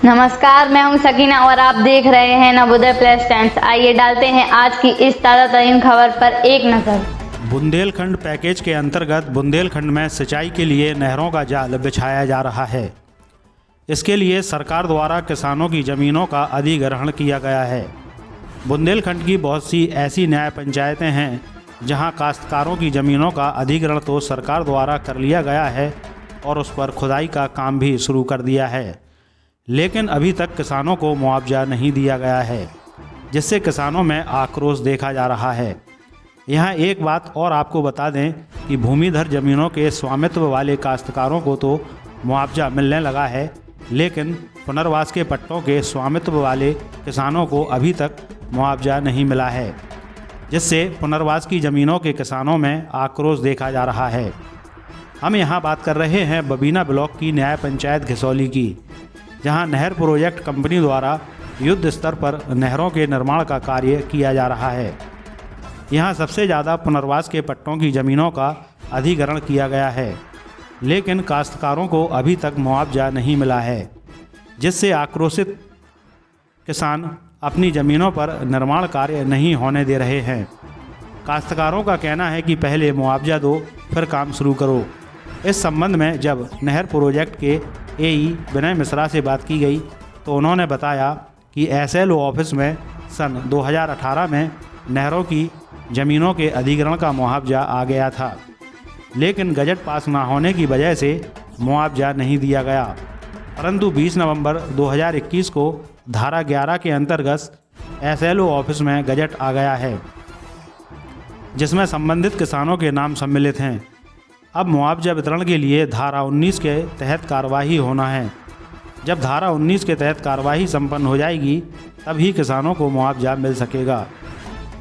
नमस्कार, मैं हूं सकीना और आप देख रहे हैं नवोदय प्लस टाइम्स। आइए डालते हैं आज की इस ताज़ा तरीन खबर पर एक नज़र। बुंदेलखंड पैकेज के अंतर्गत बुंदेलखंड में सिंचाई के लिए नहरों का जाल बिछाया जा रहा है। इसके लिए सरकार द्वारा किसानों की ज़मीनों का अधिग्रहण किया गया है। बुंदेलखंड की बहुत सी ऐसी न्याय पंचायतें हैं जहां काश्तकारों की ज़मीनों का अधिग्रहण तो सरकार द्वारा कर लिया गया है और उस पर खुदाई का काम भी शुरू कर दिया है, लेकिन अभी तक किसानों को मुआवजा नहीं दिया गया है, जिससे किसानों में आक्रोश देखा जा रहा है। यहाँ एक बात और आपको बता दें कि भूमिधर ज़मीनों के स्वामित्व वाले काश्तकारों को तो मुआवजा मिलने लगा है, लेकिन पुनर्वास के पट्टों के स्वामित्व वाले किसानों को अभी तक मुआवजा नहीं मिला है, जिससे पुनर्वास की ज़मीनों के किसानों में आक्रोश देखा जा रहा है। हम यहाँ बात कर रहे हैं बबीना ब्लॉक की न्याय पंचायत घिसौली की, जहां नहर प्रोजेक्ट कंपनी द्वारा युद्ध स्तर पर नहरों के निर्माण का कार्य किया जा रहा है। यहां सबसे ज़्यादा पुनर्वास के पट्टों की ज़मीनों का अधिग्रहण किया गया है, लेकिन काश्तकारों को अभी तक मुआवजा नहीं मिला है, जिससे आक्रोशित किसान अपनी ज़मीनों पर निर्माण कार्य नहीं होने दे रहे हैं। काश्तकारों का कहना है कि पहले मुआवजा दो, फिर काम शुरू करो। इस संबंध में जब नहर प्रोजेक्ट के एई विनय मिश्रा से बात की गई तो उन्होंने बताया कि SLO ऑफिस में सन 2018 में नहरों की ज़मीनों के अधिग्रहण का मुआवजा आ गया था, लेकिन गजट पास ना होने की वजह से मुआवजा नहीं दिया गया। परंतु 20 नवंबर 2021 को धारा 11 के अंतर्गत SLO ऑफिस में गजट आ गया है, जिसमें संबंधित किसानों के नाम सम्मिलित हैं। अब मुआवजा वितरण के लिए धारा 19 के तहत कार्रवाई होना है। जब धारा 19 के तहत कार्रवाई संपन्न हो जाएगी, तभी किसानों को मुआवजा मिल सकेगा।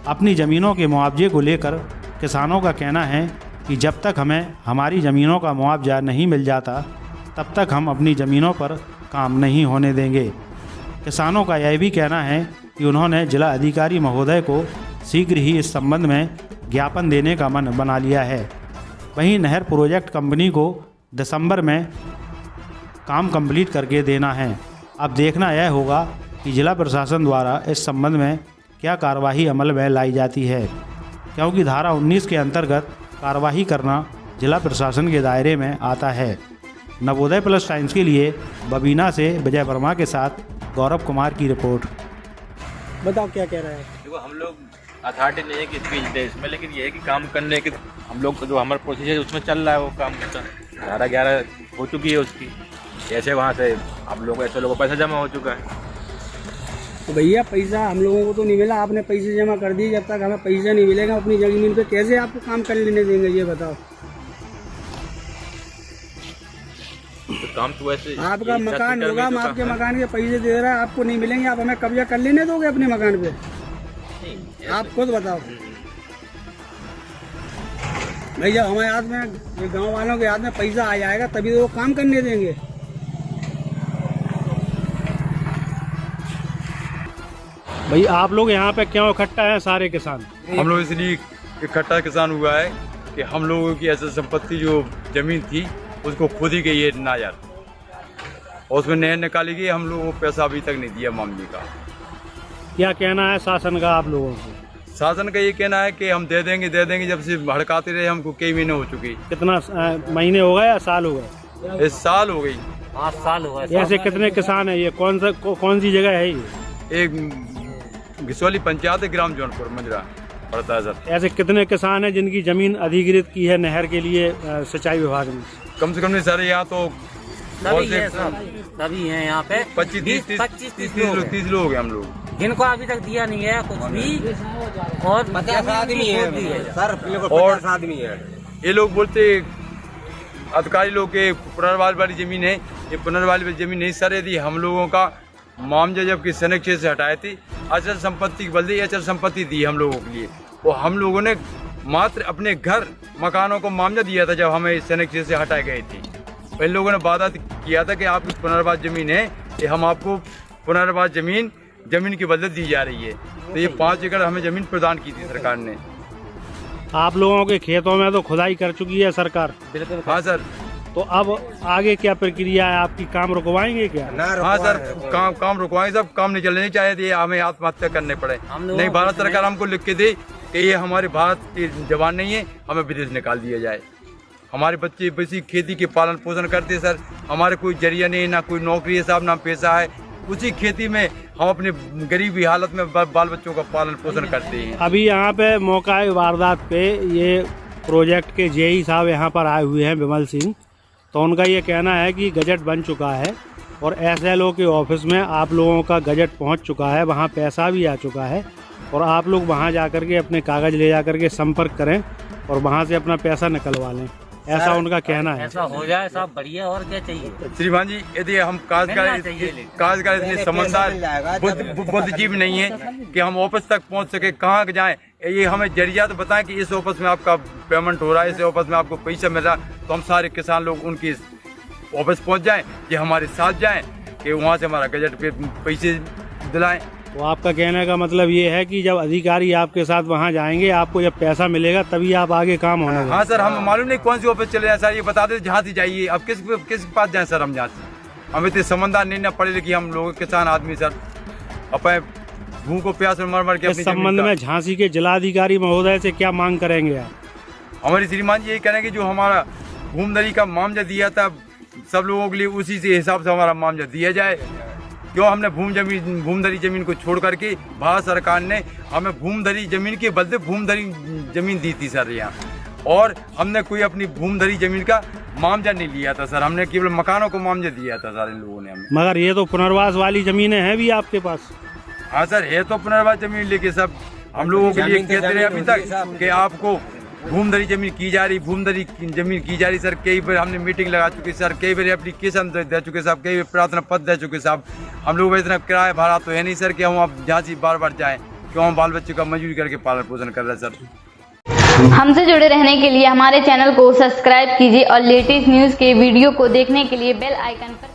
अपनी ज़मीनों के मुआवजे को लेकर किसानों का कहना है कि जब तक हमें हमारी ज़मीनों का मुआवजा नहीं मिल जाता, तब तक हम अपनी ज़मीनों पर काम नहीं होने देंगे। किसानों का यह भी कहना है कि उन्होंने जिला अधिकारी महोदय को शीघ्र ही इस संबंध में ज्ञापन देने का मन बना लिया है। वहीं नहर प्रोजेक्ट कंपनी को दिसंबर में काम कंप्लीट करके देना है। अब देखना यह होगा कि जिला प्रशासन द्वारा इस संबंध में क्या कार्रवाई अमल में लाई जाती है, क्योंकि धारा 19 के अंतर्गत कार्रवाई करना जिला प्रशासन के दायरे में आता है। नवोदय प्लस टाइम्स के लिए बबीना से विजय वर्मा के साथ गौरव कुमार की रिपोर्ट। बताओ क्या कह रहा है। देखो, हम लोग अथॉरिटी नहीं है कि स्पीच दे इसमें, लेकिन ये है कि काम करने के हम लोग जो हमारा प्रोसेस है उसमें चल रहा है वो काम। धारा 11 हो चुकी है उसकी, ऐसे वहाँ से हम लोग ऐसे लोगों को पैसा जमा हो चुका है। तो भैया पैसा हम लोगों को तो नहीं मिला, आपने पैसे जमा कर दिए। जब तक हमें पैसा नहीं मिलेगा अपनी जमीन पे कैसे आपको काम कर लेने देंगे, ये बताओ। तो काम तो वैसे आपका मकान होगा, हम आपके मकान के पैसे दे रहे हैं, आपको नहीं मिलेंगे, आप हमें कब्जा कर लेने दोगे अपने मकान पे? आप खुद बताओ भाई, जब हमारे हाथ में, गांव वालों के हाथ में पैसा आ जाएगा तभी तो वो काम करने देंगे। भाई आप लोग यहाँ पे क्यों इकट्ठा हैं सारे किसान? हम लोग इसलिए इकट्ठा किसान हुआ है कि हम लोगों की ऐसी संपत्ति जो जमीन थी उसको खुद ही गई है नायर, और उसमें नहर निकाली गई। हम लोगों को पैसा अभी तक नहीं दिया मामले का। क्या कहना है शासन का आप लोगों को? शासन का ये कहना है कि हम दे देंगे जब से भड़काते रहे हमको कई महीने हो चुके। कितना महीने हो गए या साल हो गए? इस साल हो गई, 5 साल हो गए। ऐसे कितने किसान हैं? ये कौन सी जगह है ये? एक घिसौली पंचायत है, ग्राम जौनपुर मंजरा पड़ता है सर। ऐसे कितने किसान हैं जिनकी जमीन अधिग्रहित की है नहर के लिए सिंचाई विभाग ने? कम से कम नहीं सर, यहाँ तो सभी हैं यहाँ पे 25-30 लोग हो गए हम लोग, जिनको अभी तक दिया नहीं है कुछ भी। और 50 आदमी है सर, 50 आदमी है। ये लोग बोलते अधिकारी लोग के पुनर्वास वाली जमीन है, ये पुनर्वास वाली जमीन नहीं सर। यदि हम लोगों का मुआवजा जबकि सैनिक क्षेत्र से हटाई थी, अचल संपत्ति की बदले अचल संपत्ति दी हम लोगों के लिए, वो हम लोगों ने मात्र अपने घर मकानों को मुआवजा दिया था जब हमें सैनिक क्षेत्र से हटाई गई थी। इन लोगों ने वादा किया था कि आपकी पुनर्वास जमीन है, कि हम आपको पुनर्वास जमीन की बदले दी जा रही है। तो ये 5 एकड़ हमें जमीन प्रदान की थी सरकार ने। आप लोगों के खेतों में तो खुदाई कर चुकी है सरकार? हाँ सर। तो अब आगे क्या प्रक्रिया है आपकी, काम रुकवाएंगे क्या? हाँ सर, काम रुकवाएंगे, सब काम नहीं चलने चाहिए, हमें आत्महत्या करने पड़े। नहीं, भारत सरकार हमको लिख के दे कि ये हमारे भारत के जवान नहीं है, हमें विदेश निकाल दिया जाए। हमारे बच्चे बसी खेती के पालन पोषण करते हैं सर, हमारे कोई जरिया नहीं, ना कोई नौकरी है साहब, ना पैसा है, उसी खेती में हम अपने गरीबी हालत में बाल बच्चों का पालन पोषण करते हैं। अभी यहाँ पे मौका वारदात पे ये प्रोजेक्ट के जेई साहब यहाँ पर आए हुए हैं, विमल सिंह, तो उनका ये कहना है कि गजट बन चुका है और SLO के ऑफिस में आप लोगों का गजट पहुँच चुका है, वहाँ पैसा भी आ चुका है और आप लोग वहाँ जा कर के अपने कागज़ ले जा कर के संपर्क करें और वहाँ से अपना पैसा निकलवा लें, ऐसा उनका कहना है। ऐसा हो जाए साहब, बढ़िया, और क्या चाहिए श्रीमान जी। यदि हम काजगार इतने समझदार बुद्धिजीवी नहीं है कि हम ऑफिस तक पहुंच सके, कहाँ जाएं, ये हमें जरिया तो बताएं कि इस ऑफिस में आपका पेमेंट हो रहा है, इस ऑफिस में आपको पैसा मिल रहा है, तो हम सारे किसान लोग उनकी ऑफिस पहुंच जाएं, ये हमारे साथ जाएं कि वहाँ से हमारा गजट पे पैसे दिलाएं। तो आपका कहने का मतलब ये है कि जब अधिकारी आपके साथ वहाँ जाएंगे, आपको जब पैसा मिलेगा तभी आप आगे काम होने देंगे। हाँ सर, हम मालूम नहीं कौन सी ऑफिस चले जाए सर, ये बता दे जहाँ से जाइए, अब किस पास जाए सर, हम जहाँ से, हम इतने समझदार नहीं ना पढ़े लिखे, हम लोग किसान आदमी सर, अपने भूख को प्यास में मर के। इस संबंध में झांसी के जिलाधिकारी महोदय से क्या मांग करेंगे आप? हमारी श्रीमान जी यही करेंगे, जो हमारा भूमदरी का मामला दिया था सब लोगों के लिए, उसी से हिसाब से हमारा मामला दिया जाए। क्यों हमने भूमदरी जमीन को छोड़ करके भारत सरकार ने हमें भूमदरी जमीन के बदले भूमदरी जमीन दी थी सर यहाँ, और हमने कोई अपनी भूमदरी जमीन का मामला नहीं लिया था सर, हमने केवल मकानों को मामला दिया था सर इन लोगों ने हमें। मगर ये तो पुनर्वास वाली जमीनें हैं भी आपके पास? हाँ सर, है तो पुनर्वास जमीन, लेके सब हम लोगों के लिए कहते रहे अभी तक कि आपको भूमदरी जमीन की जा रही, भूमदरी जमीन की जा रही सर। कई बार हमने मीटिंग लगा चुकी सर, कई बार एप्लीकेशन दे चुके साहब, कई बार प्रार्थना पत्र दे चुके साहब। हम लोग इतना किराया भाड़ा तो है नहीं सर कि हम आप जहाँ से बार जाएं, क्यों हम बाल बच्चों का मजदूरी करके पालन पोषण कर रहे हैं सर। हमसे जुड़े रहने के लिए हमारे चैनल को सब्सक्राइब कीजिए और लेटेस्ट न्यूज़ के वीडियो को देखने के लिए बेल आइकन पर